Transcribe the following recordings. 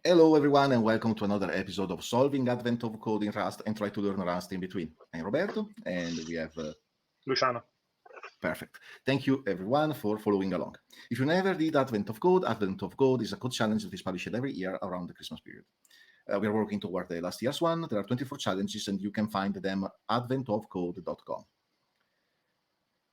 Hello, everyone, and welcome to another episode of Solving Advent of Code in Rust and Try to Learn Rust in Between. I'm Roberto, and we have Luciano. Perfect. Thank you, everyone, for following along. If you never did Advent of Code is a code challenge that is published every year around the Christmas period. We are working toward the last year's one. There are 24 challenges, and you can find them at adventofcode.com.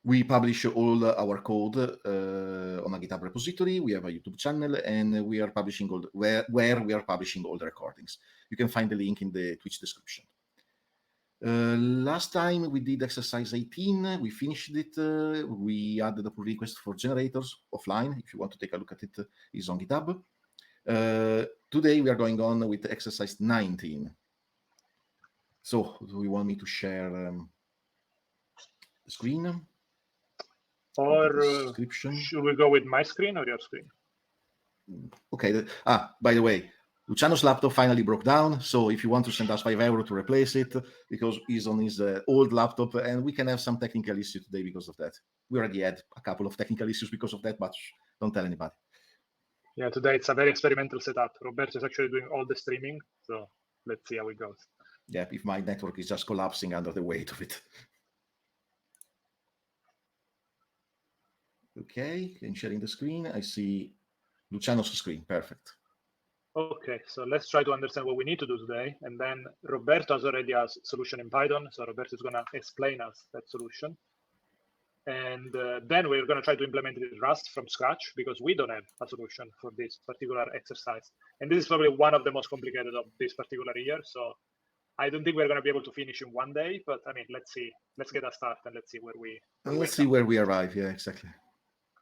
We publish all our code on a GitHub repository. We have a YouTube channel, and we are publishing where we are publishing all the recordings. You can find the link in the Twitch description. Last time we did exercise 18. We finished it. We added a pull request for generators offline. If you want to take a look at it, it's on GitHub. Today we are going on with exercise 19. So, do you want me to share the screen? Or should we go with my screen or your screen? Okay. By the way, Luciano's laptop finally broke down. So if you want to send us €5 to replace it, because he's on his old laptop, and we can have some technical issues today because of that. We already had a couple of technical issues because of that, but don't tell anybody. Yeah, today it's a very experimental setup. Roberto is actually doing all the streaming. So let's see how it goes. Yeah, if my network is just collapsing under the weight of it. Okay, I'm sharing the screen. I see Luciano's screen. Perfect. Okay, so let's try to understand what we need to do today. And then Roberto has already a solution in Python. So Roberto is going to explain us that solution. And then we're going to try to implement it in Rust from scratch, because we don't have a solution for this particular exercise. And this is probably one of the most complicated of this particular year. So I don't think we're going to be able to finish in one day, but I mean, let's see. Let's get a start and let's see where we arrive. Yeah, exactly.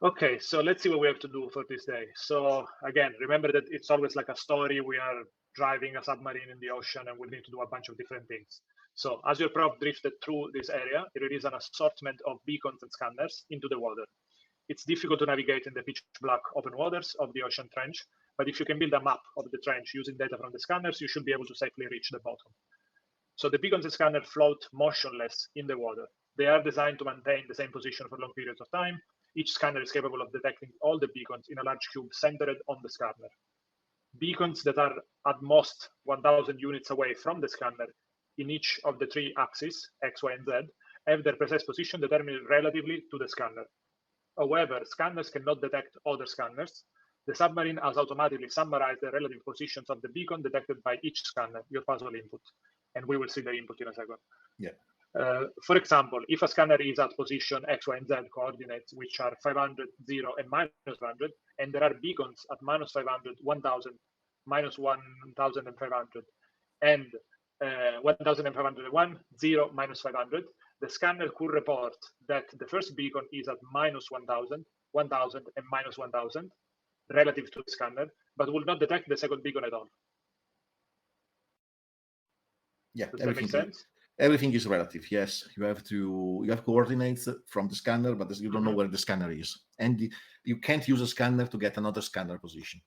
Okay, so let's see what we have to do for this day. So again, remember that it's always like a story. We are driving a submarine in the ocean and we need to do a bunch of different things. So as your prop drifted through this area, there is an assortment of beacons and scanners into the water. It's difficult to navigate in the pitch black open waters of the ocean trench, but if you can build a map of the trench using data from the scanners, you should be able to safely reach the bottom. So the beacons and scanners float motionless in the water. They are designed to maintain the same position for long periods of time. Each scanner is capable of detecting all the beacons in a large cube centered on the scanner. Beacons that are at most 1,000 units away from the scanner in each of the three axes, X, Y, and Z, have their precise position determined relatively to the scanner. However, scanners cannot detect other scanners. The submarine has automatically summarized the relative positions of the beacon detected by each scanner, your puzzle input. And we will see the input in a second. Yeah. For example, if a scanner is at position X, Y, and Z coordinates, which are 500, 0, and minus 500, and there are beacons at minus 500, 1,000, minus 1,500, and 1,501, 0, minus 500, the scanner could report that the first beacon is at minus 1,000, 1,000, and minus 1,000 relative to the scanner, but will not detect the second beacon at all. Yeah, does that make sense? Everything is relative. Yes, you have coordinates from the scanner, but you don't know where the scanner is, and you can't use a scanner to get another scanner position.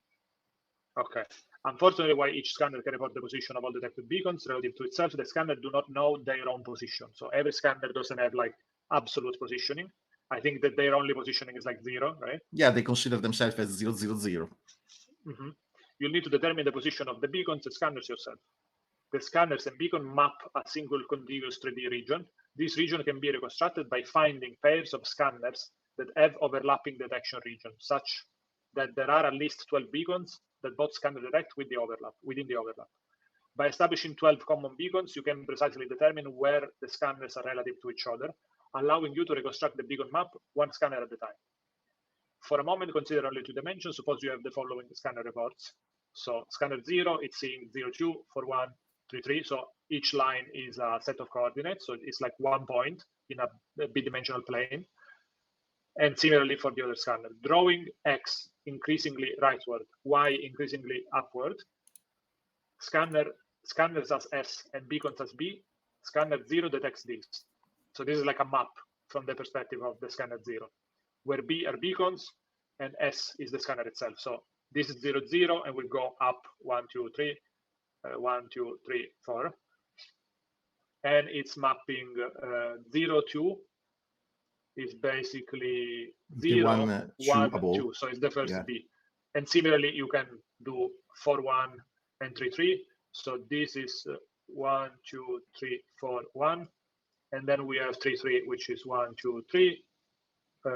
Okay. Unfortunately, while each scanner can report the position of all detected beacons relative to itself, the scanner do not know their own position. So every scanner doesn't have like absolute positioning. I think that their only positioning is like 0, right? Yeah, they consider themselves as 0, 0, 0. You'll need to determine the position of the beacons and scanners yourself. The scanners and beacon map a single contiguous 3D region. This region can be reconstructed by finding pairs of scanners that have overlapping detection regions, such that there are at least 12 beacons that both scanners detect within the overlap. By establishing 12 common beacons, you can precisely determine where the scanners are relative to each other, allowing you to reconstruct the beacon map one scanner at a time. For a moment, consider only 2 dimensions. Suppose you have the following scanner reports. So scanner 0, it's seeing 0, 2, 4, 1, 3, 3. So each line is a set of coordinates. So it's like 1 point in a bidimensional plane. And similarly for the other scanner. Drawing X increasingly rightward, Y increasingly upward. Scanners as S and beacons as B. Scanner 0 detects this. So this is like a map from the perspective of the scanner 0, where B are beacons and S is the scanner itself. So this is 0, 0, and we'll go up 1, 2, 3, 1, 2, 3, 4. And it's mapping 0, 2 is basically 0, 1, 2. So it's the first B. And similarly, you can do 4, 1, and 3, 3. So this is 1, 2, 3, 4, 1. And then we have 3, 3, which is 1, 2, 3,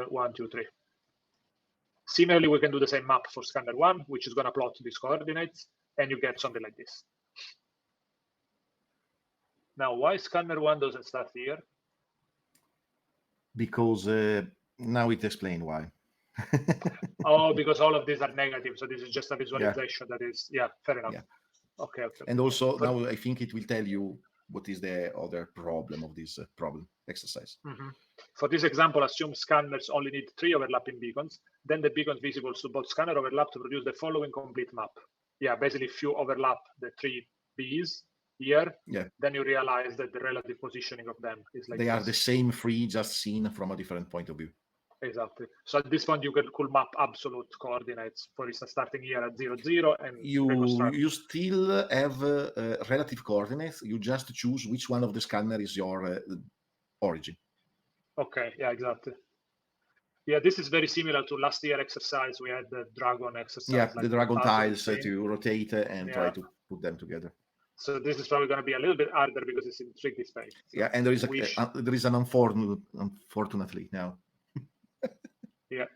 1, 2, 3. Similarly, we can do the same map for scanner 1, which is going to plot these coordinates, and you get something like this. Now, why scanner 1 doesn't start here? Because now it explains why. Oh, because all of these are negative. So this is just a visualization that is, fair enough. Yeah. Okay. And also now I think it will tell you what is the other problem of this problem exercise. For this example, assume scanners only need 3 overlapping beacons. Then the beacons visible to both scanner overlap to produce the following complete map. Yeah, basically if you overlap the 3 Bs here, then you realize that the relative positioning of them is like they this. are the same 3, just seen from a different point of view. Exactly. So at this point, you could map absolute coordinates, for instance, starting here at 0, 0, and you still have relative coordinates. You just choose which one of the scanner is your origin. Okay. Yeah, exactly. Yeah, this is very similar to last year exercise. We had the dragon exercise. Yeah, like the dragon tiles to rotate and try to put them together. So this is probably going to be a little bit harder because it's in tricky space. So yeah, and there is an unfortunately now. Yeah.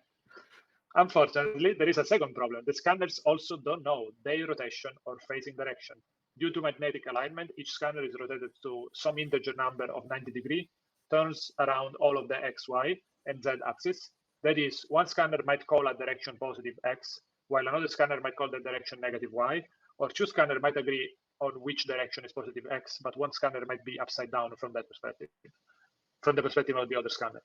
Unfortunately, there is a second problem. The scanners also don't know their rotation or phasing direction. Due to magnetic alignment, each scanner is rotated to some integer number of 90 degrees, turns around all of the x, y, and z axis. That is, one scanner might call a direction positive x, while another scanner might call the direction negative y, or two scanners might agree on which direction is positive x, but one scanner might be upside down from that perspective, from the perspective of the other scanner.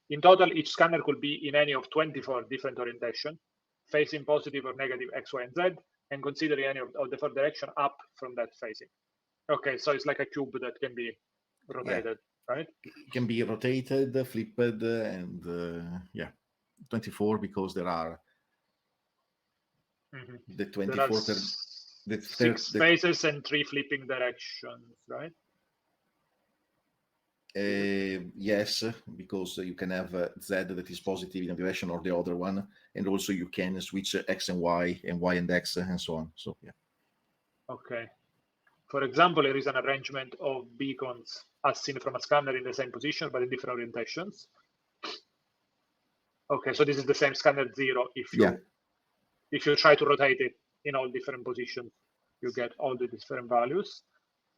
In total, each scanner could be in any of 24 different orientations, facing positive or negative x, y, and z, and considering any of the 4 directions up from that facing. Okay, so it's like a cube that can be rotated, right? It can be rotated, flipped, and 24 because there are the 24 there are 6 faces and 3 flipping directions, right? Yes, because you can have z that is positive in a direction or the other one, and also you can switch x and y and x and so on. So yeah. Okay. For example, there is an arrangement of beacons as seen from a scanner in the same position but in different orientations. Okay, so this is the same scanner 0. If you try to rotate it in all different positions, you get all the different values.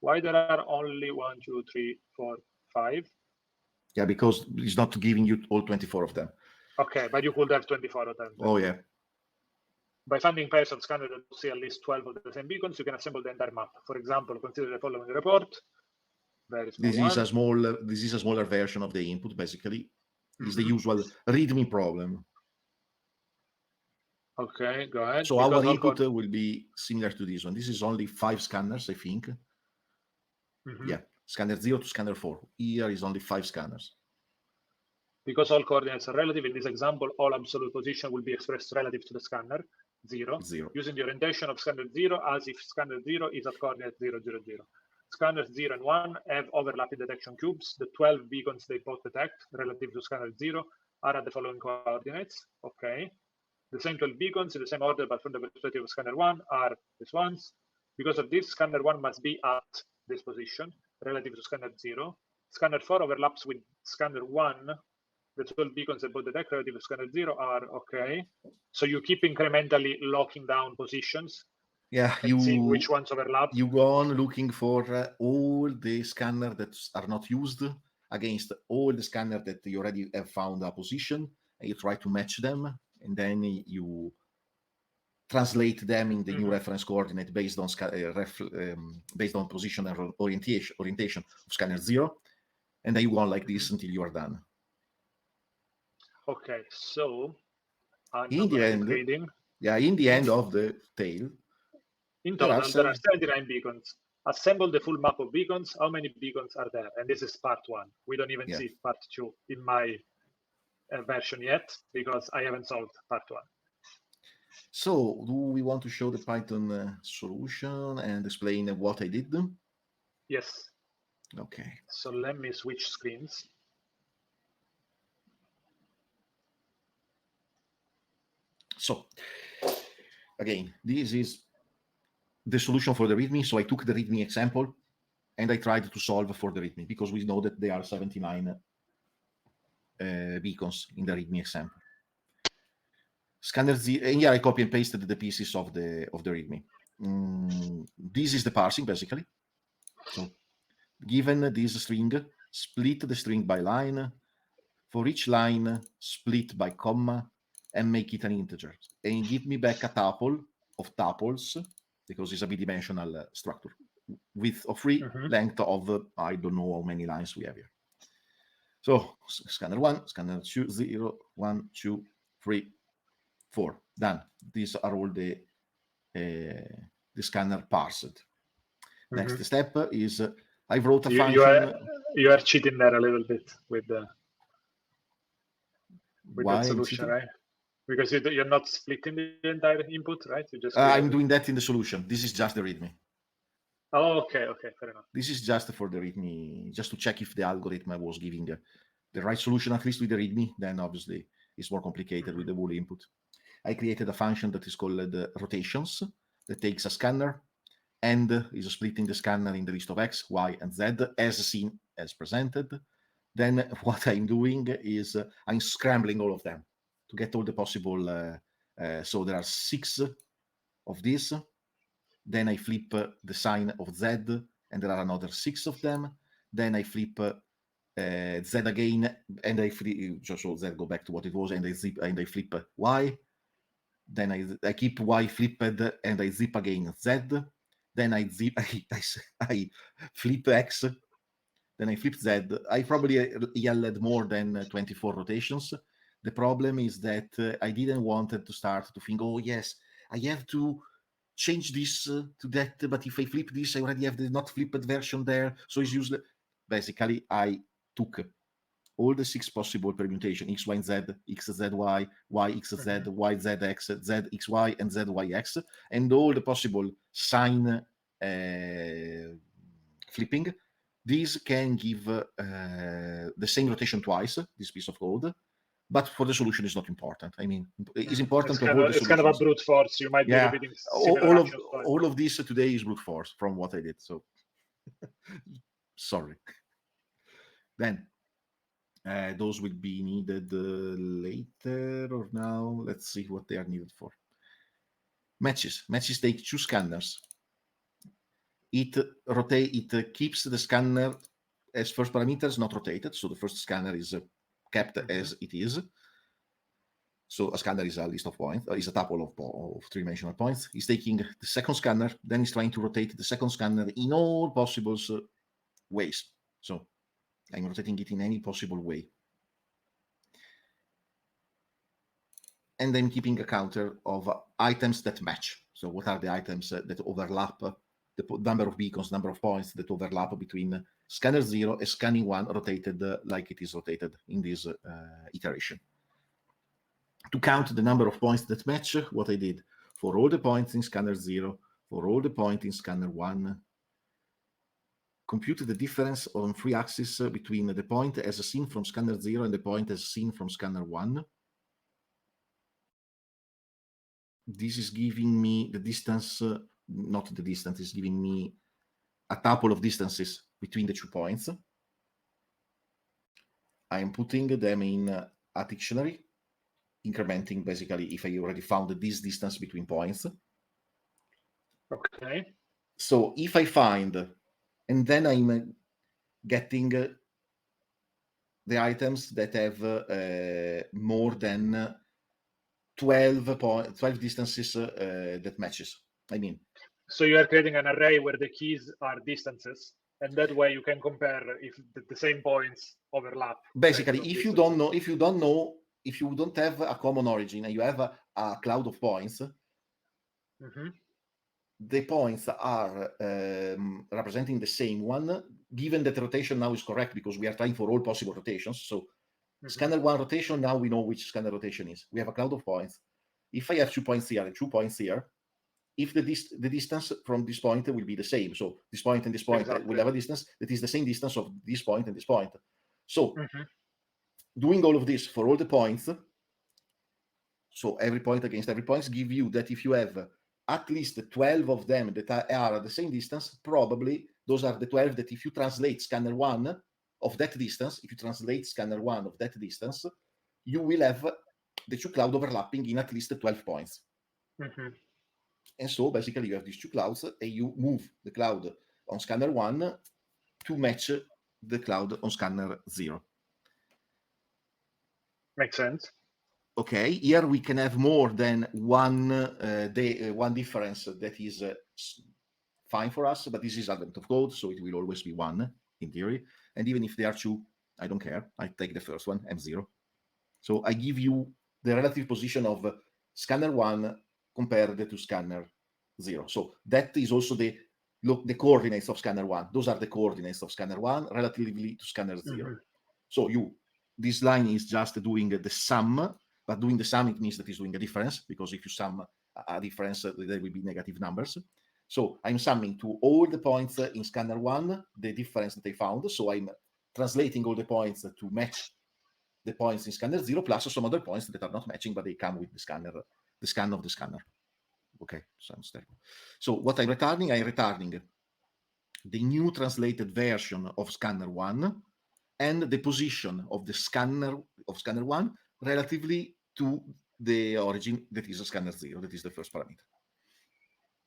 Why there are only 1, 2, 3, 4, 5? Yeah, because it's not giving you all 24 of them. Okay, but you could have 24 of them. Oh, yeah. By finding pairs of scanners that see at least 12 of the same beacons, you can assemble the entire map. For example, consider the following report. This is a smaller version of the input, basically. It's the usual README problem. Okay, go ahead. So our input will be similar to this one. This is only 5 scanners, I think. Yeah, scanner 0 to scanner 4. Here is only 5 scanners. Because all coordinates are relative, in this example, all absolute position will be expressed relative to the scanner 0, using the orientation of scanner 0 as if scanner 0 is at coordinate 0, 0, 0. Scanners 0 and 1 have overlapping detection cubes. The 12 beacons they both detect relative to scanner 0 are at the following coordinates. Okay. The same 12 beacons in the same order, but from the perspective of scanner 1 are these ones. Because of this, scanner 1 must be at this position relative to scanner 0. Scanner 4 overlaps with scanner 1. The 12 beacons that both detect relative to scanner 0 are okay. So you keep incrementally locking down positions. Yeah, and seeing which ones overlap. You go on looking for all the scanners that are not used against all the scanners that you already have found a position, and you try to match them, and then you translate them in the new reference coordinate based on position and orientation of scanner 0, and then you go on like this until you are done. Okay, so in the end of the tail, in total, there are 79 beacons. Assemble the full map of beacons. How many beacons are there? And this is part 1. We don't even see part 2 in my version yet because I haven't solved part 1. So, do we want to show the Python solution and explain what I did? Yes. Okay. So let me switch screens. So, again, this is the solution for the README. So I took the README example and I tried to solve for the README, because we know that there are 79 beacons in the README example. Scanner Z, and here I copy and pasted the pieces of the README. This is the parsing, basically. So given this string, split the string by line. For each line, split by comma, and make it an integer. And give me back a tuple of tuples, because it's a bidimensional structure, width of 3, length of, I don't know how many lines we have here. So scanner 1, scanner 2, 0, 1, 2, 3, 4. Done. These are all the scanner parsed. Next step is I wrote a function. You are cheating there a little bit with that solution, right? Because you're not splitting the entire input, right? You just I'm doing that in the solution. This is just the README. Oh, okay, fair enough. This is just for the README, just to check if the algorithm was giving the right solution, at least with the README. Then obviously it's more complicated with the whole input. I created a function that is called rotations, that takes a scanner and is splitting the scanner in the list of X, Y, and Z as seen, as presented. Then what I'm doing is I'm scrambling all of them to get all the possible. So there are 6 of these. Then I flip the sign of Z, and there are another 6 of them. Then I flip Z again, and I flip, so Z go back to what it was, and I flip Y. Then I keep Y flipped, and I zip again Z. Then I flip X. Then I flip Z. I probably yelled more than 24 rotations. The problem is that I didn't want to start to think, oh yes, I have to change this to that, but if I flip this, I already have the not flipped version there, so it's useless. Basically, I took all the 6 possible permutations, X, Y, and Z, X, Z, Y, Y, X, Z, Y, Z, X, Z, X, Y, and Z, Y, X, and all the possible sign flipping. These can give the same rotation twice, this piece of code, but for the solution is not important. I mean, it's important to avoid the solutions. It's kind of a brute force. You might be repeating all of this today is brute force from what I did, so sorry. Then those will be needed later or now. Let's see what they are needed for. Matches take 2 scanners. It keeps the scanner as first parameters, not rotated. So the first scanner is kept as it is. So a scanner is a list of points, is a tuple of 3-dimensional points. He's taking the second scanner, then he's trying to rotate the second scanner in all possible ways. So I'm rotating it in any possible way. And I'm keeping a counter of items that match. So what are the items that overlap, the number of beacons, number of points that overlap between scanner 0 and scanning 1 rotated like it is rotated in this iteration. To count the number of points that match, what I did, for all the points in scanner 0, for all the points in scanner 1, compute the difference on 3 axes between the point as seen from scanner 0 and the point as seen from scanner 1. This is giving me the distance, not the distance, is giving me a tuple of distances between the 2 points. I'm putting them in a dictionary, incrementing basically if I already found this distance between points. Okay. So if I find, and then I'm getting the items that have more than 12 distances that matches. I mean, so you are creating an array where the keys are distances, and that way you can compare if the same points overlap. Basically, if you don't have a common origin and you have a cloud of points, the points are representing the same one, given that the rotation now is correct because we are trying for all possible rotations. So scanner 1 rotation, now we know which scanner rotation is. We have a cloud of points. If I have 2 points here and 2 points here, if the distance from this point will be the same. So this point and this point will have a distance that is the same distance of this point and this point. So doing all of this for all the points, so every point against every point, give you that if you have at least 12 of them that are at the same distance, probably those are the 12 that if you translate scanner 1 of that distance, you will have the two clouds overlapping in at least 12 points. Mm-hmm. And so basically you have these two clouds and you move the cloud on scanner 1 to match the cloud on scanner 0. Makes sense. Okay, here we can have more than one difference that is fine for us, but this is advent of code, so it will always be 1 in theory. And even if there are 2, I don't care. I take the first one, M0. So I give you the relative position of scanner 1 compared to scanner 0. So that is also the coordinates of scanner 1. Those are the coordinates of scanner 1 relatively to scanner 0. Mm-hmm. So this line is just doing the sum, but doing the sum, it means that it's doing a difference, because if you sum a difference, there will be negative numbers. So I'm summing to all the points in scanner 1, the difference that I found. So I'm translating all the points to match the points in scanner 0, plus some other points that are not matching, but they come with the scan of the scanner. Okay, sounds terrible. So what I'm returning the new translated version of scanner 1 and the position of the scanner 1 relatively to the origin, that is a scanner 0, that is the first parameter.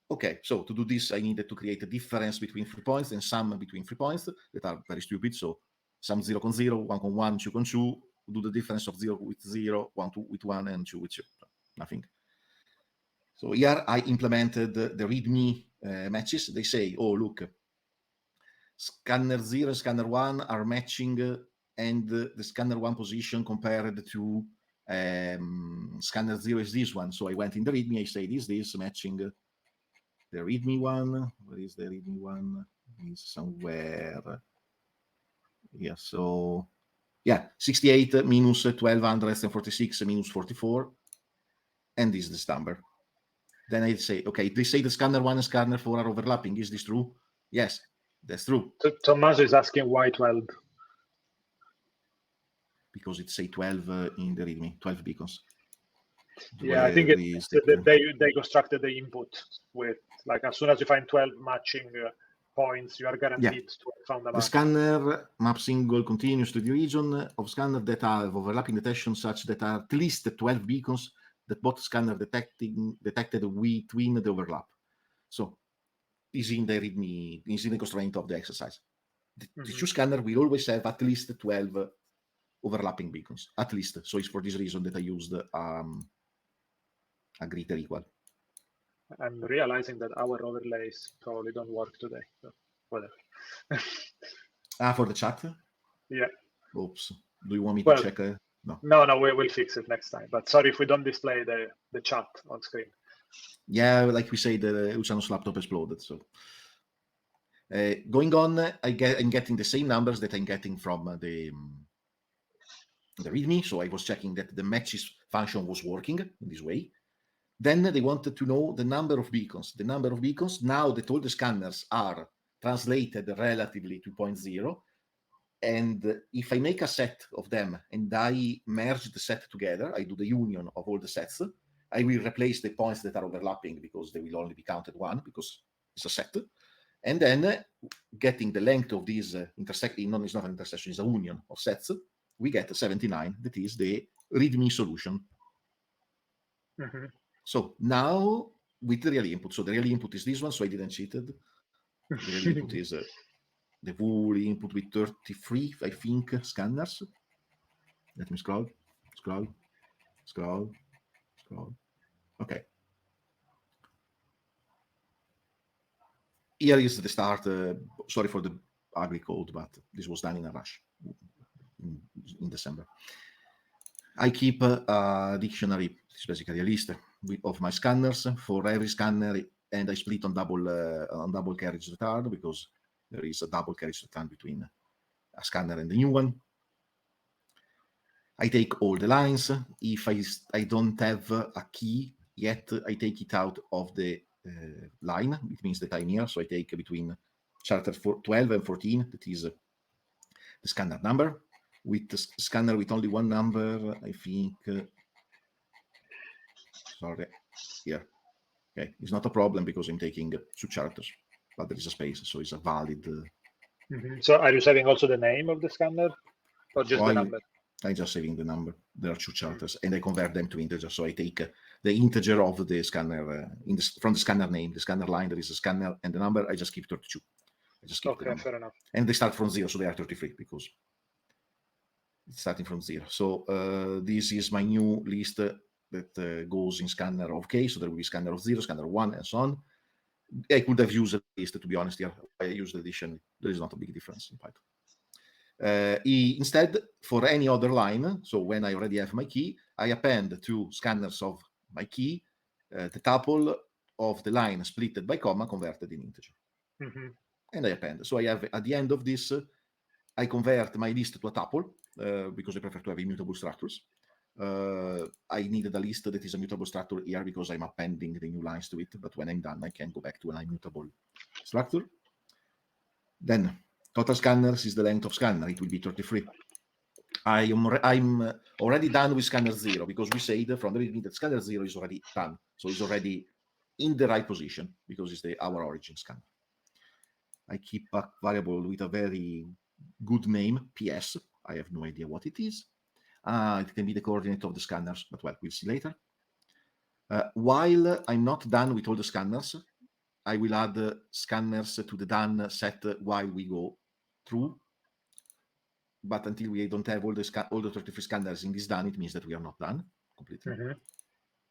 Okay, so to do this, I needed to create a difference between 3 points and sum between 3 points that are very stupid. So sum 0 con 0, 1 con 1, 2 con 2, do the difference of 0 with 0, 1 with 1, and 2 with 2. Nothing. So here I implemented the README matches. They say, oh, look, scanner 0 and scanner 1 are matching, and the scanner 1 position compared to scanner 0 is this one. So I went in the README, I say this matching the README one. Where is the README one? It's somewhere. Yeah, so yeah, 68 minus 1246 minus 44, and this is this number. Then I say, okay, they say the scanner 1 and scanner 4 are overlapping. Is this true? Yes, that's true. So Tommaso is asking why 12? Because it say 12 in the README, 12 beacons. Yeah, I think they constructed the input with, like, as soon as you find 12 matching points, you are guaranteed to have found a match. The scanner map single continues to the region of scanner that have overlapping detection such that are at least 12 beacons that both scanner detected between the overlap. So is in the README, is in the constraint of the exercise. The two scanner will always have at least 12 overlapping beacons, at least. So it's for this reason that I used a greater equal. I'm realizing that our overlays probably don't work today. So whatever. For the chat? Yeah. Oops. Do you want me to check? No, we will fix it next time. But sorry if we don't display the chat on screen. Yeah, like we say, the Luciano's laptop exploded. So going on, I'm getting the same numbers that I'm getting from the README. So I was checking that the matches function was working in this way. Then they wanted to know the number of beacons. The number of beacons, now that all the scanners are translated relatively to 0.0, and if I make a set of them and I merge the set together, I do the union of all the sets, I will replace the points that are overlapping because they will only be counted 1 because it's a set. And then getting the length of this intersection, it's not an intersection, it's a union of sets, we get 79. That is the README solution. Mm-hmm. So now with the real input, so the real input is this one, so I didn't cheat. The real input is the full input with 33, I think, scanners. Let me scroll. Okay. Here is the start. Sorry for the ugly code, but this was done in a rush in December. I keep a dictionary, it's basically a list of my scanners for every scanner, and I split on double carriage return because there is a double carriage return between a scanner and the new one. I take all the lines. If I don't have a key yet, I take it out of the line. It means that I'm here, so I take between charter 12 and 14, that is the scanner number. With the scanner with only one number, I think, sorry, here. Okay, it's not a problem because I'm taking 2 characters, but there is a space, so it's a valid. So are you saving also the name of the scanner, or just the number? I'm just saving the number. There are 2 characters, and I convert them to integers. So I take the integer of the scanner from the scanner name, the scanner line. There is a scanner and the number. I just keep 32. I just keep the number. Fair enough. And they start from 0, so they are 33 because it's starting from 0. So this is my new list that goes in scanner of k. So there will be scanner of 0, scanner of 1, and so on. I could have used a list, to be honest. Here, I used addition. There is not a big difference in Python. Instead, for any other line, so when I already have my key, I append to scanners of my key the tuple of the line splitted by comma converted in integer. And I append. So I have, at the end of this, I convert my list to a tuple because I prefer to have immutable structures. I needed a list that is a mutable structure here because I'm appending the new lines to it, but when I'm done, I can go back to an immutable structure. Then total scanners is the length of scanner. It will be 33. I'm already done with scanner 0 because we said from the beginning that scanner 0 is already done. So it's already in the right position because it's our origin scanner. I keep a variable with a very good name, PS. I have no idea what it is. It can be the coordinate of the scanners, but well, we'll see later. While I'm not done with all the scanners, I will add scanners to the done set while we go through. But until we don't have all the 33 scanners in this done, it means that we are not done completely.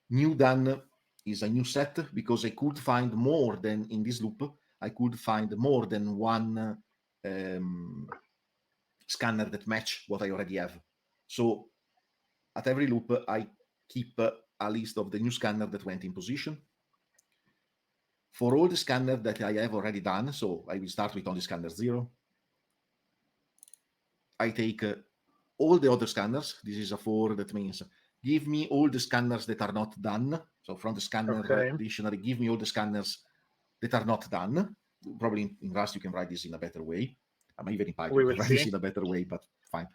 New done is a new set because I could find more than in this loop. I could find more than one scanner that match what I already have. So at every loop, I keep a list of the new scanner that went in position. For all the scanner that I have already done, so I will start with only scanner 0. I take all the other scanners. This is a for, that means give me all the scanners that are not done. So from the scanner dictionary, give me all the scanners that are not done. Probably in Rust, you can write this in a better way. Even in Python, you can write this in a better way, but fine.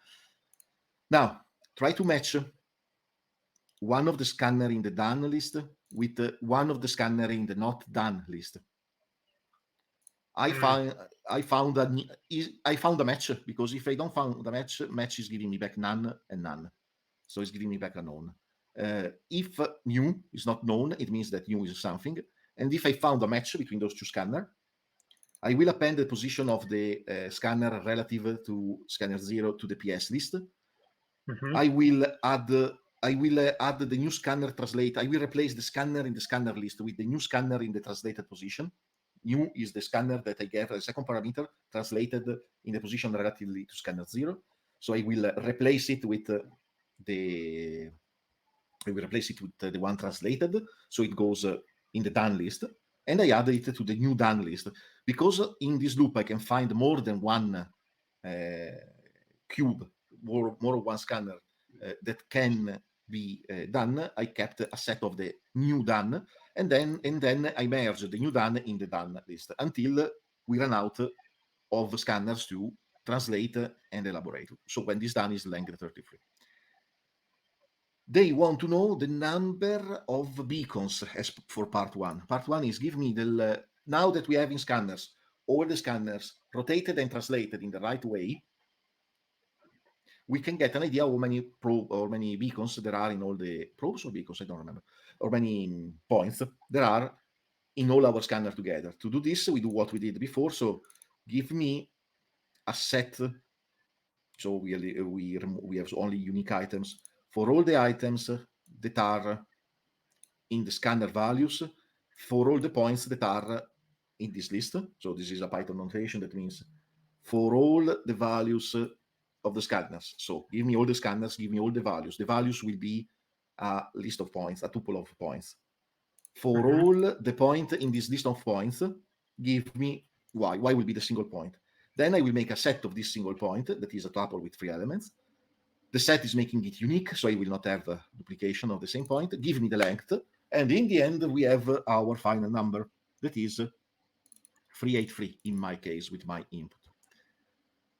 Now, try to match one of the scanner in the done list with one of the scanner in the not done list. I found a match because if I don't find a match is giving me back none and none. So it's giving me back a known. If new is not known, it means that new is something. And if I found a match between those 2 scanners, I will append the position of the scanner relative to scanner 0 to the PS list. I will add the new scanner translate. I will replace the scanner in the scanner list with the new scanner in the translated position. New is the scanner that I gave as a second parameter translated in the position relatively to scanner 0. So I will replace it with the one translated. So it goes in the done list. And I add it to the new done list. Because in this loop, I can find more than one cube, more one scanner that can be done. I kept a set of the new done, and then I merged the new done in the done list until we run out of scanners to translate and elaborate. So when this done is length 33. They want to know the number of beacons as for part 1. Part 1 is give me now that we have in scanners all the scanners rotated and translated in the right way, we can get an idea how many beacons there are in all the probes or beacons, I don't remember, or many points there are in all our scanners together. To do this, we do what we did before. So give me a set. So we have only unique items for all the items that are in the scanner values for all the points that are in this list. So this is a Python notation that means for all the values of the scanners. So give me all the scanners, give me all the values. The values will be a list of points, a tuple of points. For all the point in this list of points, give me y. Y will be the single point. Then I will make a set of this single point that is a tuple with 3 elements. The set is making it unique, so I will not have a duplication of the same point. Give me the length. And in the end, we have our final number that is 383 in my case with my input.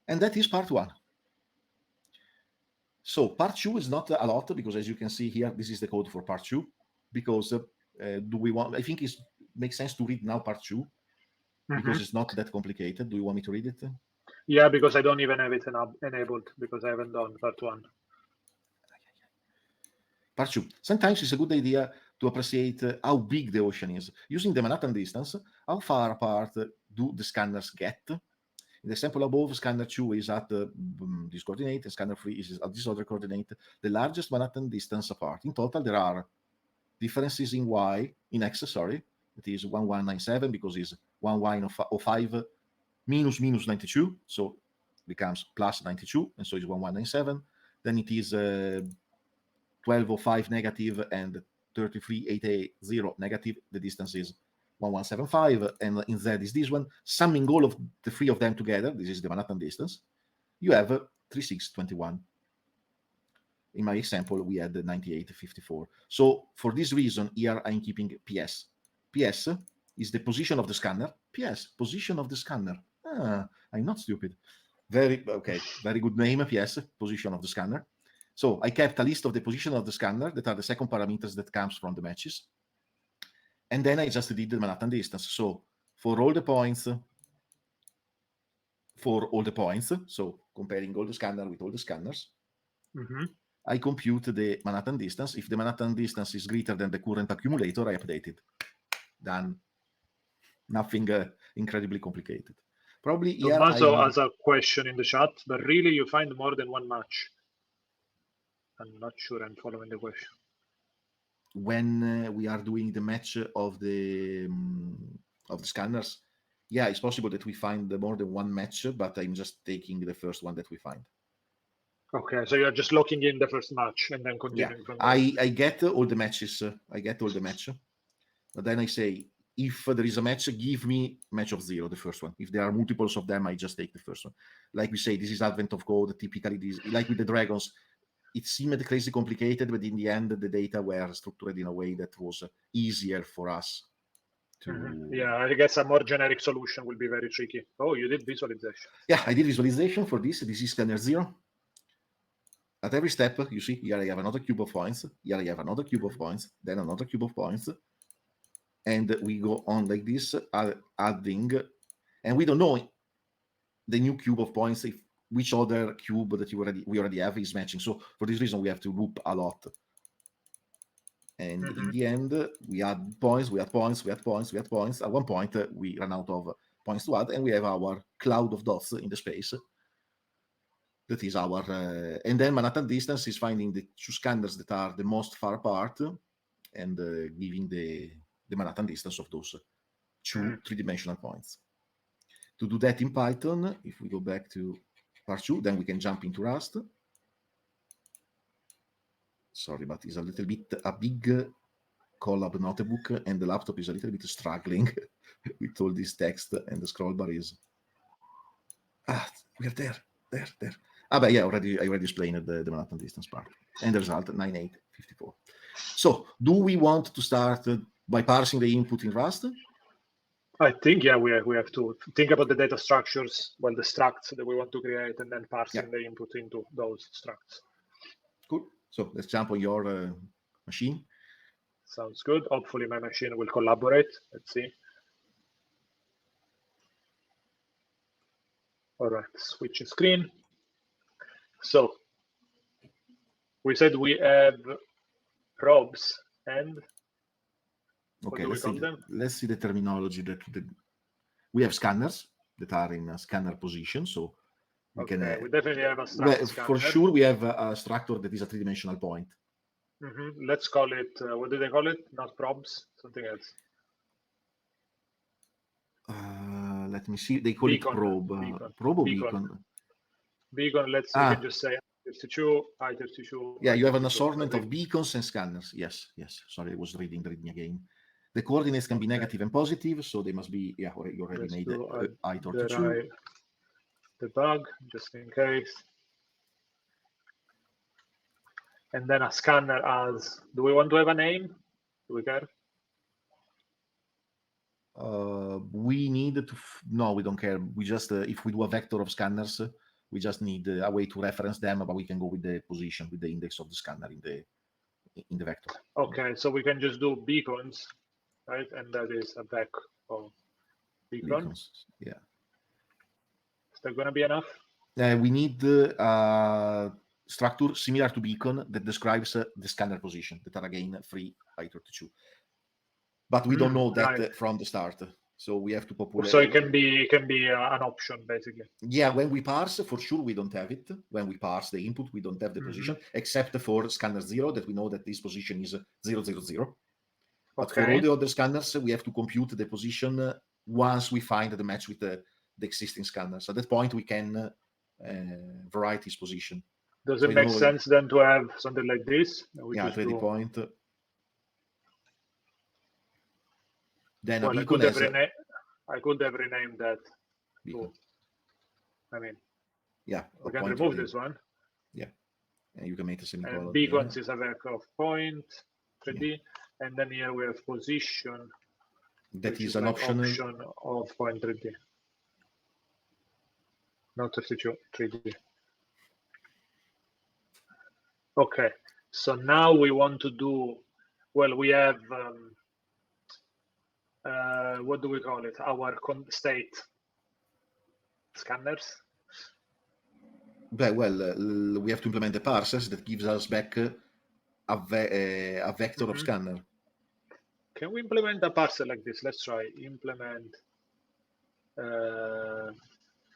And that is part 1. So part 2 is not a lot because as you can see here, this is the code for part 2 because Do we want? I think it makes sense to read now part 2 because it's not that complicated. Do you want me to read it? Yeah, because I don't even have it enabled because I haven't done part 1. Part 2. Sometimes it's a good idea to appreciate how big the ocean is. Using the Manhattan distance, how far apart do the scanners get? In the example above, scanner 2 is at this coordinate, and scanner 3 is at this other coordinate. The largest Manhattan distance apart. In total, there are differences in X, sorry. It is 1197 because it's 1105 minus 92, so becomes plus 92, and so it's 1197. Then it is 1205 negative and 33880 negative. The distance is 1175, and in Z is this one. Summing all of the three of them together, this is the Manhattan distance, you have 3621. In my example, we had 9854. So for this reason, here I'm keeping PS. PS is the position of the scanner. PS, position of the scanner. I'm not stupid. Very good name, PS, position of the scanner. So I kept a list of the position of the scanner that are the second parameters that comes from the matches. And then I just did the Manhattan distance. So for all the points, so comparing all the scanner with all the scanners, I compute the Manhattan distance. If the Manhattan distance is greater than the current accumulator, I update it. Done. Nothing incredibly complicated. Probably here Tommaso has a question in the chat, but really you find more than one match? I'm not sure I'm following the question. When we are doing the match of the scanners, yeah, it's possible that we find more than one match, but I'm just taking the first one that we find. Okay, so you're just locking in the first match and then continuing from there. I get all the matches. But then I say, if there is a match, give me match of 0, the first one. If there are multiples of them, I just take the first one. Like we say, this is Advent of Code. Typically, this, like with the dragons, it seemed crazy complicated, but in the end, the data were structured in a way that was easier for us to... Yeah, I guess a more generic solution will be very tricky. Oh, you did visualization. Yeah, I did visualization for this. This is scanner 0. At every step, you see, here I have another cube of points. Here I have another cube of points, then another cube of points. And we go on like this, adding, and we don't know the new cube of points if which other cube that we already have is matching. So for this reason, we have to loop a lot. And in the end, we add points, we add points, we add points, we add points. At one point, we run out of points to add, and we have our cloud of dots in the space. That is our, and then Manhattan distance is finding the two scanners that are the most far apart and giving the Manhattan distance of those two three-dimensional points. To do that in Python, if we go back to part 2, then we can jump into Rust. Sorry, but it's a little bit a big Colab notebook, and the laptop is a little bit struggling with all this text, and the scroll bar is... we're there. But yeah, I already explained the Manhattan distance part. And the result, 9854. So, do we want to start by parsing the input in Rust? I think, yeah, we have to think about the data structures, well, the structs that we want to create, and then parsing the input into those structs. Cool. So let's jump on your machine. Sounds good. Hopefully my machine will collaborate. Let's see. All right, switch screen. So we said we have probes and okay, let's see the terminology that we have scanners that are in a scanner position. So we can we definitely have a structure. For sure, we have a structure that is a three-dimensional point. Let's call it, what do they call it? Not probes, something else. Let me see. They call it probe. Probe or beacon? Beacon, we can just say I32, I32. Yeah, you have an assortment of beacons and scanners. Yes. Sorry, I was reading again. The coordinates can be negative and positive, so they must be, you already made I32. Debug, just in case. And then a scanner as, do we want to have a name? Do we care? We need to, no, we don't care. We just, if we do a vector of scanners, we just need a way to reference them, but we can go with the position, with the index of the scanner in the vector. Okay, so we can just do beacons, right? And that is a vec of beacon. Beacons, yeah. Is that going to be enough? We need structure similar to beacon that describes the scanner position that are again free by 32. But we don't know that right. from the start, so we have to populate. So it can be an option basically. Yeah, when we parse, for sure we don't have it. When we parse the input, we don't have the position, except for scanner 0, that we know that this position is 0, 0, 0. But for all the other scanners, we have to compute the position once we find the match with the existing scanners. At that point, we can vary this position. Does it make sense then to have something like this? Yeah, at any point. Then well, a beacon I could have renamed that. Beacon. I mean, yeah, we can remove this one. Yeah, and you can make a semicolon. And beacons is a vector of point 3D, and then here we have position. That is an option of point 3D, not 32 3D. Okay, so now we want to do, well, we have, what do we call it? Our state scanners. Well, we have to implement the parsers that gives us back a vector of scanner. Can we implement a parser like this? Let's try implement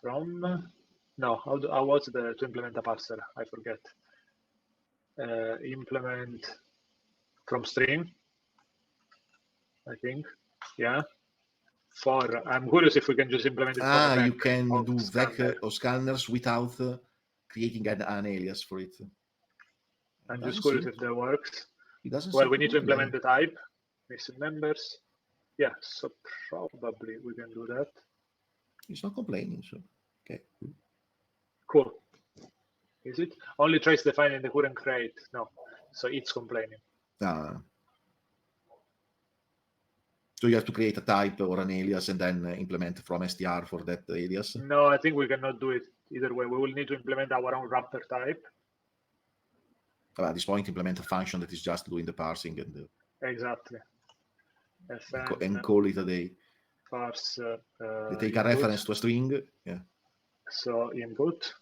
from, no, how was to implement a parser? I forget. Implement from string, I think. Yeah. I'm curious if we can just implement it. You can do vec of scanners without creating an alias for it. I'm just curious if that works. It doesn't. Well, we need to implement the type. Missing members. Yeah, so probably we can do that. It's not complaining, so okay. Cool. Is it? Only trace defined in the current crate. No, so it's complaining. So you have to create a type or an alias and then implement from str for that alias? No, I think we cannot do it either way. We will need to implement our own wrapper type. At this point, implement a function that is just doing the parsing and exactly. And call it a day. Parse. They take a reference to a string. Yeah. So input.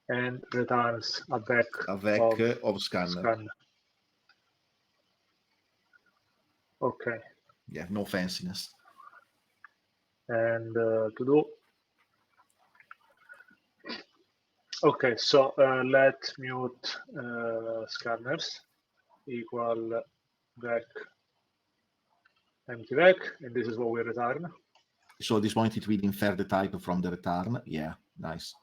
And returns a vec of scanner. Okay. Yeah, no fanciness. And to do. Okay, so let mute scanners equal vec empty vec, and this is what we return. So at this point it will infer the type from the return. Yeah, nice.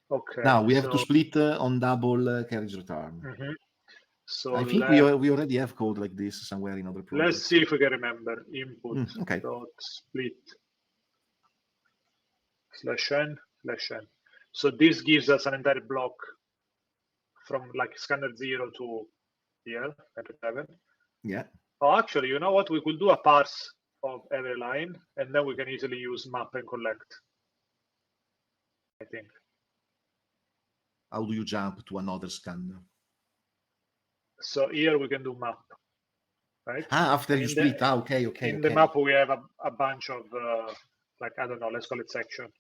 Okay. Now we have to split on double carriage return. So I think we already have code like this somewhere in other projects. Let's see if we can remember. Input dot split /n/n. So this gives us an entire block from like scanner 0 to here, 7. Yeah. Oh, actually, you know what? We could do a parse of every line, and then we can easily use map and collect, I think. How do you jump to another scanner? So here we can do map, right? After you split. Okay. In the map, we have a bunch of, like, I don't know, let's call it section.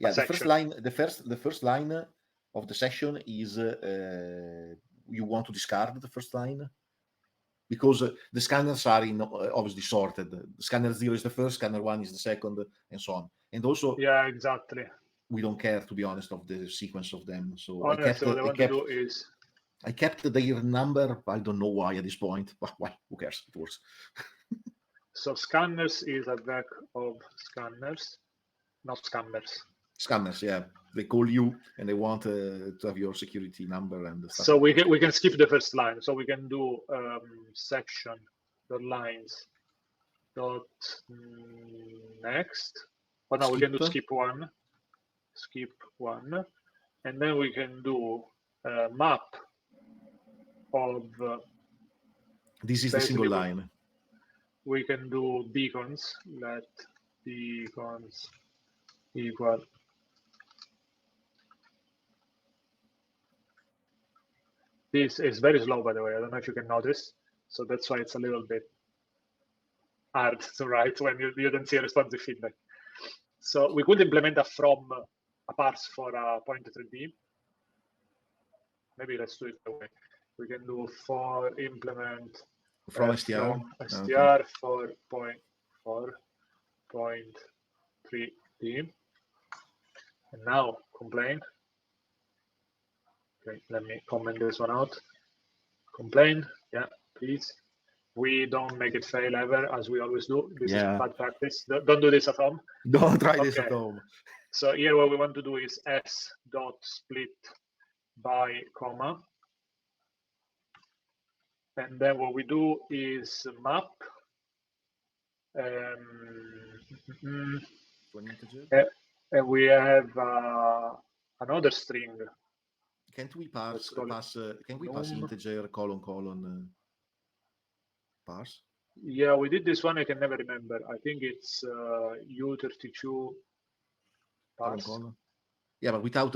Yeah, the first line of the section is you want to discard the first line because the scanners are in obviously sorted. The scanner 0 is the first, scanner 1 is the second, and so on. And also, yeah, exactly. We don't care, to be honest, of the sequence of them. So honestly, what I want to do is I kept their number. I don't know why at this point, but why? Who cares? It works. So scanners is a vec of scanners, not scammers. Scammers, yeah. They call you and they want to have your security number and stuff. So we can skip the first line. So we can do section dot lines dot next. But now we can do skip one, and then we can do map of. This is the single line. We can do beacons. Let beacons equal This is very slow, by the way. I don't know if you can notice. So that's why it's a little bit hard to write when you don't see a responsive feedback. So we could implement a from a parse for a point 3D. Maybe let's do it that way. We can do for implement from str, from str okay. for point 3D. And now complain. Okay, let me comment this one out. Complain, yeah, please. We don't make it fail ever, as we always do. This is bad practice. Don't do this at home. Don't try this at home. So here what we want to do is s dot split by comma. And then what we do is map. To an integer. And we have another string. Can't we pass integer colon parse? Yeah, we did this one. I can never remember. I think it's U32 parse. Colon. Yeah, but without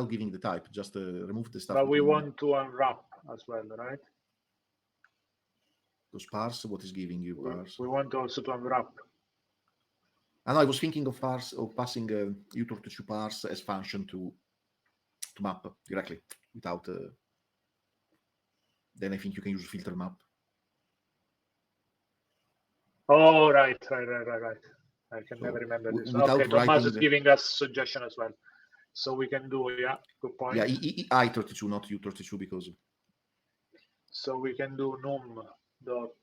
giving the type, just remove the stuff. But we want to unwrap as well, right? Because parse, what is giving you parse? We want also to unwrap. I was thinking of passing U32 parse as function to map directly without. Then I think you can use filter map. Oh, right. I can never remember this. Okay, Thomas is giving us suggestion as well. So we can do, yeah, good point. Yeah, I32, not U32, because. So we can do num dot.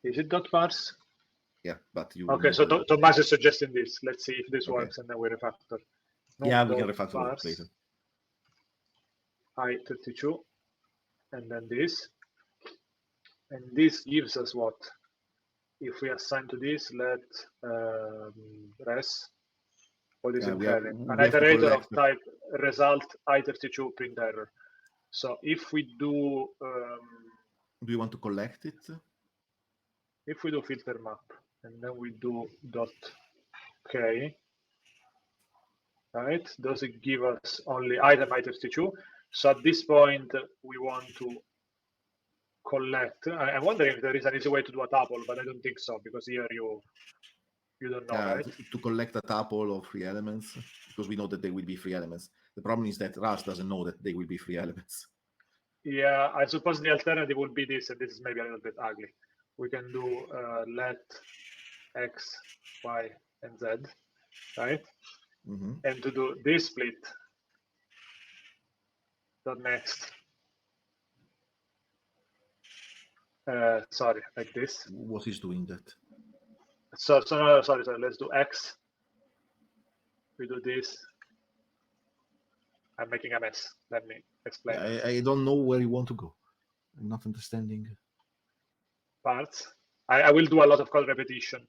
Is it dot parse? Yeah, but you. Okay, so Thomas is suggesting this. Let's see if this works, and then we refactor. Yeah, we can refactor it later. I32, and then this. And this gives us what? If we assign to this, let res. What is it having? An iterator of type result I32 print error. So if we do. Do you want to collect it? If we do filter map and then we do dot k, right? Does it give us only item I32? So at this point we want to collect. I'm wondering if there is an easy way to do a tuple, but I don't think so, because here you don't know, right? To collect a tuple of 3 elements, because we know that they will be 3 elements. The problem is that Rust doesn't know that they will be 3 elements. Yeah, I suppose the alternative would be this, and this is maybe a little bit ugly. We can do let x, y, and z, right? Mm-hmm. And to do this split, dot next. Sorry, like this. What is doing that? So no, sorry. Let's do x. We do this. I'm making a mess. Let me explain. I don't know where you want to go. I'm not understanding. Parts. I will do a lot of code repetition.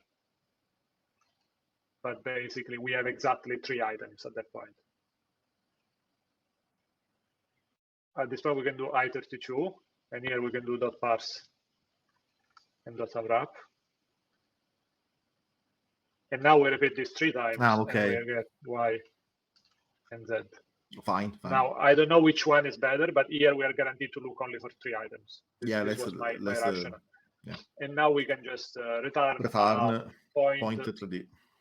But basically, we have exactly 3 items at that point. At this point, we can do I32. And here we can do dot parse and dot unwrap. And now we repeat this 3 times. Okay. And we get y and z. Fine. Now, I don't know which one is better, but here we are guaranteed to look only for 3 items. This was my rationale. Yeah. And now we can just return point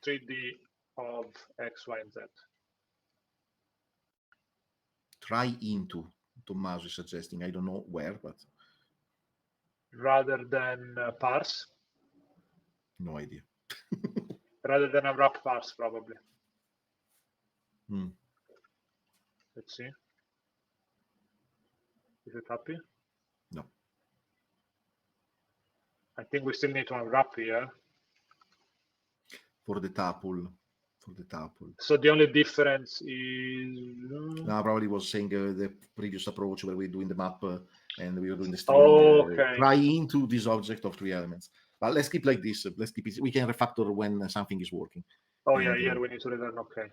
3D of x, y, and z. Try into, Tommaso is suggesting. I don't know where, but. Rather than parse? No idea. Rather than a wrap parse, probably. Let's see. Is it happy? No. I think we still need to unwrap here. For the tuple. So the only difference is. No, probably was saying the previous approach where we're doing the map and we were doing the string. Okay. Try into this object of 3 elements. But let's keep like this. Let's keep it. We can refactor when something is working. Oh, and, yeah, here we need to return. Okay.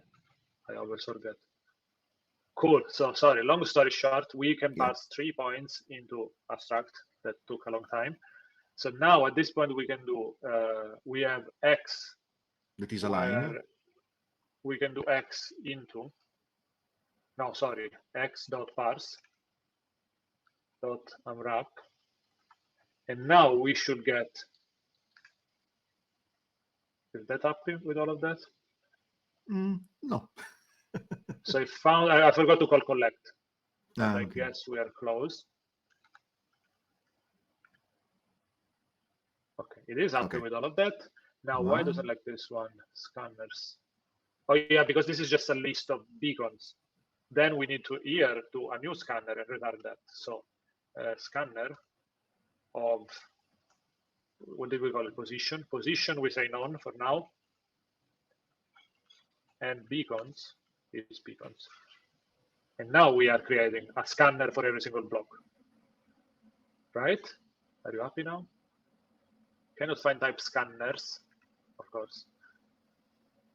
I always forget. Cool. So sorry, long story short, we can pass 3 points into abstract. That took a long time. So now at this point we can do, we have x. That is a line. We can do x into, no, sorry, x dot parse. dot unwrap. And now we should get, is that happy with all of that? No. So I forgot to call collect. I Okay. guess we are close. Okay, it is happy with all of that. Now, why doesn't like this one? Scanners. Oh yeah, because this is just a list of beacons. Then we need to here do a new scanner and return that. So scanner of, what did we call it? Position. Position, we say none for now. And beacons is beacons. And now we are creating a scanner for every single block. Right? Are you happy now? Cannot find type scanners, of course.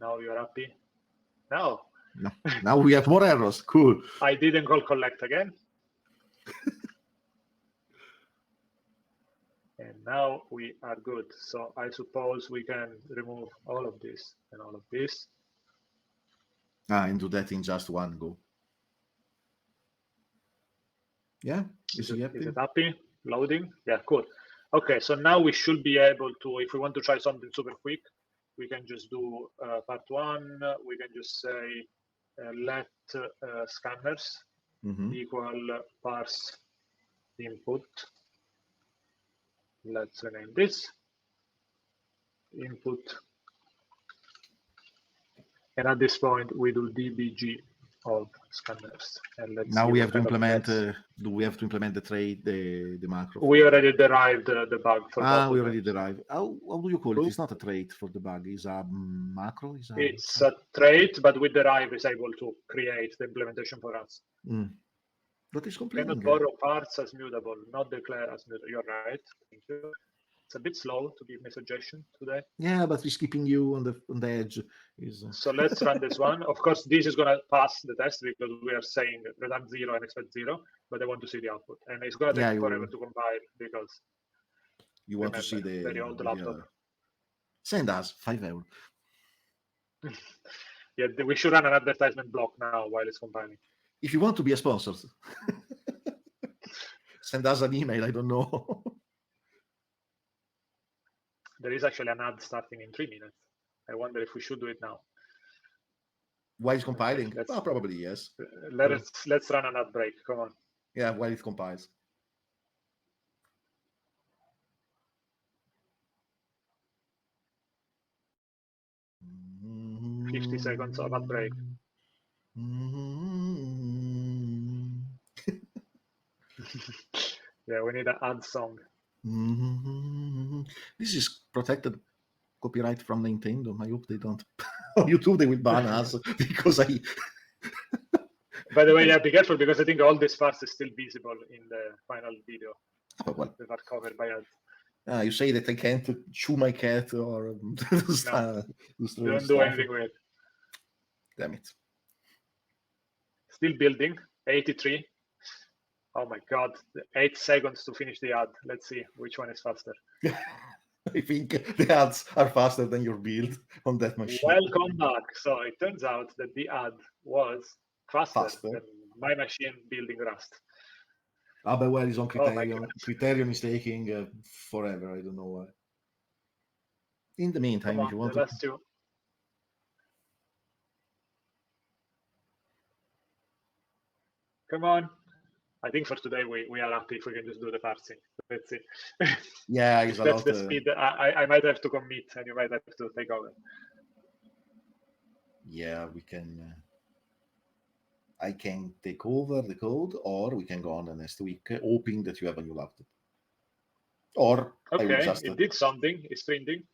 Now you're happy. Now. Now we have more errors. Cool. I didn't call collect again. And now we are good. So I suppose we can remove all of this and all of this. And do that in just one go. Yeah, is it happy? Loading? Yeah, cool. Okay, so now we should be able to, if we want to try something super quick, we can just do part one. We can just say let scanners equal parse input. Let's rename this input. And at this point, we do dbg of scanners. And let's now see we have to implement. Do we have to implement the trait, the macro? We already derived the bug for both. We already derived. How do you call it? It's not a trait for the bug. It's a macro. It's a trait, but with derive is able to create the implementation for us. But it's complaining. Cannot borrow parts as mutable, not declare as mutable. You're right. Thank you. It's a bit slow to give me suggestion today. Yeah, but it's keeping you on the edge. So let's run this one. Of course, this is going to pass the test because we are saying return 0 and expect 0, but I want to see the output. And it's going to take forever to compile because you want to see the very old laptop. Send us €5. Yeah, we should run an advertisement block now while it's compiling. If you want to be a sponsor, send us an email. I don't know. There is actually an ad starting in 3 minutes. I wonder if we should do it now. While it's compiling? Okay, probably yes. Let's run an ad break. Come on. Yeah, while it compiles. Mm-hmm. 50 seconds of ad break. Yeah, we need an ad song. This is protected copyright from Nintendo. I hope they don't. On YouTube, they will ban us because I. By the way, yeah, be careful because I think all this parts is still visible in the final video. Oh, well. They are covered by ads. You say that I can't chew my cat or don't do anything weird. Damn it. Still building. 83. Oh my God, 8 seconds to finish the ad. Let's see which one is faster. I think the ads are faster than your build on that machine. Welcome back. So it turns out that the ad was faster. Than my machine building Rust. But well, it's on Criterion. Criterion is taking forever. I don't know why. In the meantime, if you want to... Come on. I think for today we are happy if we can just do the parsing. Let's see. Yeah, it's a lot. That's the speed. I might have to commit, and you might have to take over. Yeah, we can. I can take over the code, or we can go on the next week, hoping that you have a new laptop. Or okay, it did something. It's printing.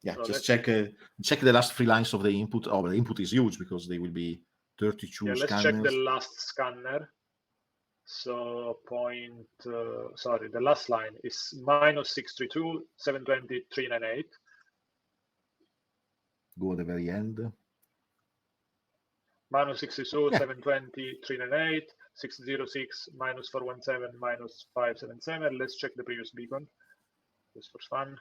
Yeah, so just check the last 3 lines of the input. Oh, the input is huge because they will be 32 let's scanners. Check the last scanner. So the last line is -632, 720, 398. Go at the very end. -62, 720, 398, 606, -417, -577. Let's check the previous beacon, just for fun.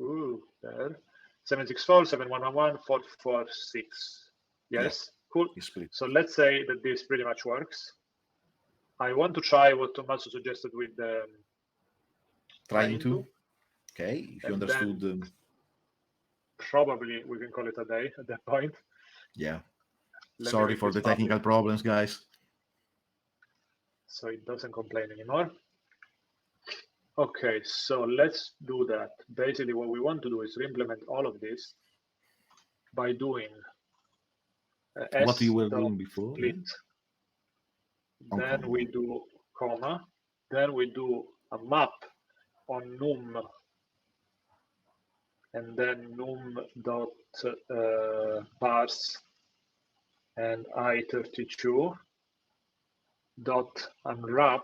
Ooh, there. 764, 7111, 446. Yes, cool. So let's say that this pretty much works. I want to try what Tommaso suggested with the trying to. Okay, if you understood. Probably we can call it a day at that point. Yeah. Sorry for the technical problems, guys. So it doesn't complain anymore. Okay, so let's do that. Basically, what we want to do is re-implement all of this by doing what you were doing before. Split. Yeah? Then we do comma. Then we do a map on num, and then num dot parse and I32 dot unwrap.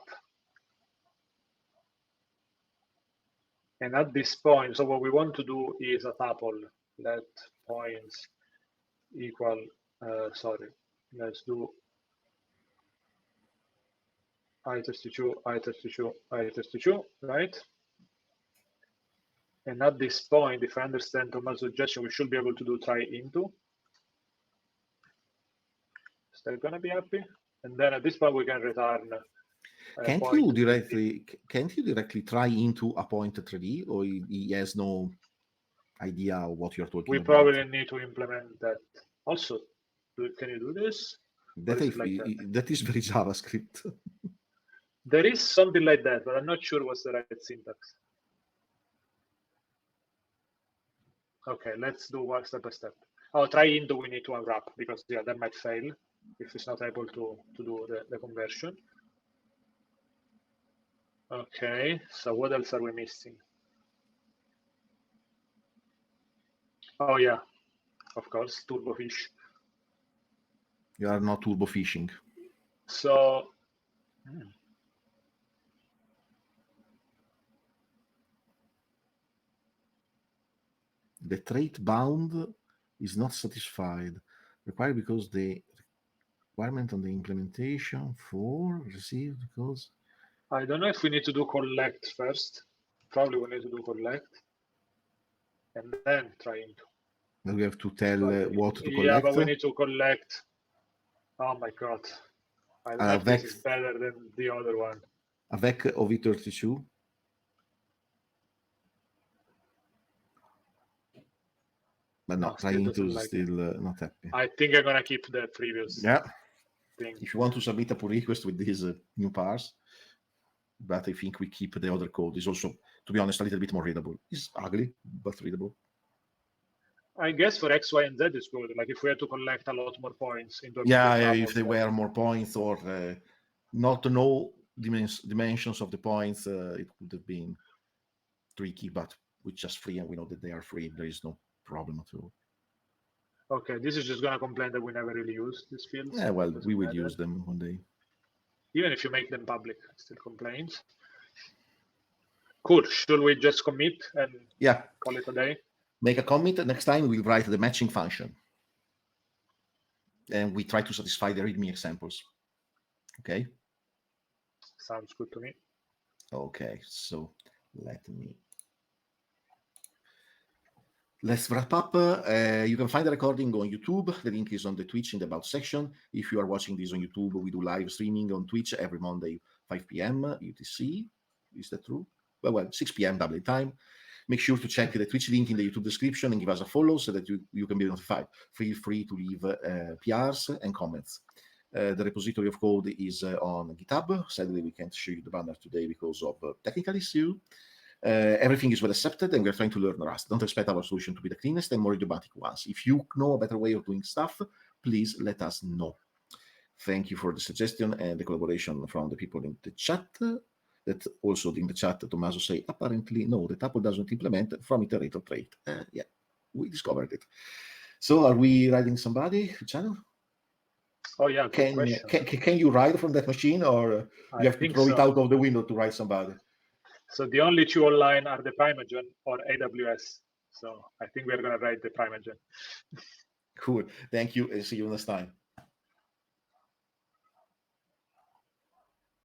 And at this point, so what we want to do is a tuple. Let points equal, let's do I32, I32, I32, right? And at this point, if I understand Thomas' suggestion, we should be able to do try into. Is that gonna be happy? And then at this point, we can return. Can't you directly try into a point 3D, or he has no idea of what you're talking about? We probably need to implement that. Also, can you do this? That is very JavaScript. There is something like that, but I'm not sure what's the right syntax. Okay, let's do one step by step. Oh, try into we need to unwrap, because yeah, that might fail if it's not able to do the conversion. Okay, so what else are we missing? Oh yeah, of course, turbo fish. You are not turbo fishing. So the trait bound is not satisfied. Required because the requirement on the implementation for received because I don't know if we need to do collect first. Probably we need to do collect and then try into. But we have to tell what to collect. Yeah, but we need to collect. Oh my god. I don't know if this is better than the other one. Avec OV32. But no, trying to still not happy. I think I'm gonna keep the previous thing. If you want to submit a pull request with this new parse, but I think we keep the other code. It's also, to be honest, a little bit more readable. It's ugly, but readable. I guess for X, Y, and Z is good. Like if we had to collect a lot more points into if there were more points or not to know dimensions of the points, it would have been tricky, but with just free and we know that they are free, there is no problem at all. Okay, this is just going to complain that we never really use these fields. Yeah, well, we will use them one day. Even if you make them public, it still complains. Cool. Should we just commit and call it a day? Make a commit. Next time we'll write the matching function. And we try to satisfy the README examples. Okay? Sounds good to me. Okay, so let's wrap up. You can find the recording on YouTube. The link is on the Twitch in the About section. If you are watching this on YouTube, we do live streaming on Twitch every Monday, 5 p.m. UTC. Is that true? Well, 6 p.m. Dublin time. Make sure to check the Twitch link in the YouTube description and give us a follow so that you can be notified. Feel free to leave PRs and comments. The repository of code is on GitHub. Sadly, we can't show you the banner today because of technical issue. Everything is well accepted, and we're trying to learn Rust. Don't expect our solution to be the cleanest and more idiomatic ones. If you know a better way of doing stuff, please let us know. Thank you for the suggestion and the collaboration from the people in the chat. That also in the chat, Tommaso say, apparently, no, the tuple doesn't implement from iterator trait. Yeah, we discovered it. So are we riding somebody, channel? Oh, yeah, can you ride from that machine, or you have to throw it out of the window to ride somebody? So the only two online are the Primagen or AWS. So I think we're going to ride the Primagen. Cool. Thank you, and see you next time.